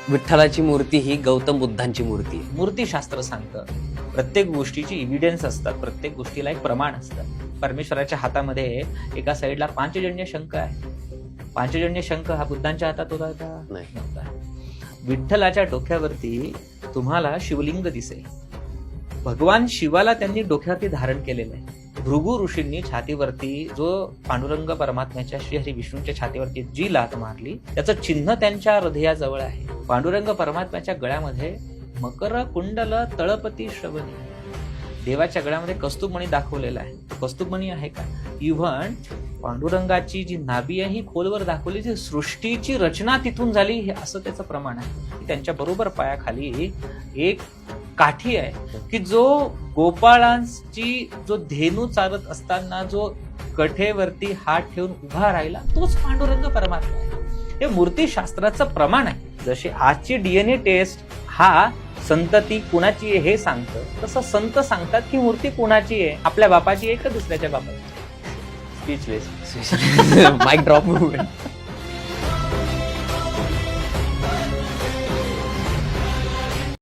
विठ्ठलाची मूर्ती ही गौतम बुद्धांची मूर्ती आहे. मूर्तीशास्त्र सांगतं प्रत्येक गोष्टीची इव्हिडन्स असतात, प्रत्येक गोष्टीला एक प्रमाण असतं. परमेश्वराच्या हातामध्ये एका साईडला पांचजन्य शंख आहे. पांचजन्य शंख हा बुद्धांच्या हातात होता का? नाही. नव्हता. विठ्ठलाच्या डोक्यावरती तुम्हाला शिवलिंग दिसेल. भगवान शिवाला त्यांनी डोक्यावरती धारण केलेलं आहे. भृगु ऋषींनी छातीवरती जो पांडुरंग परमात्म्याच्या श्रीहरी विष्णूच्या छातीवरती जी लात मारली त्याचं चिन्ह त्यांच्या हृदयाजवळ आहे. पांडुरंग परमात्म्याच्या गळ्यामध्ये मकर कुंडल तळपती श्रवणी, देवाच्या गळ्यामध्ये कस्तुभमणी दाखवलेला आहे. कस्तुभमणी आहे का? इव्हन पांडुरंगाची जी नाभी आहे ही खोलवर दाखवली, जी सृष्टीची रचना तिथून झाली हे असं त्याचं प्रमाण आहे. त्यांच्या बरोबर पायाखाली एक काठी आहे की जो गोपाळांची जो धेनू चालत असताना जो कठेवरती हात ठेवून उभा राहिला तोच पांडुरंग परमात्मा आहे. हे मूर्तीशास्त्राचं प्रमाण आहे. जशी आजची DNA टेस्ट हा संतती कुणाची आहे हे सांगतं, तसं संत सांगतात की मूर्ती कुणाची आहे, आपल्या बापाची आहे का दुसऱ्याच्या बापाची. स्पीचलेस. Mic drop movement.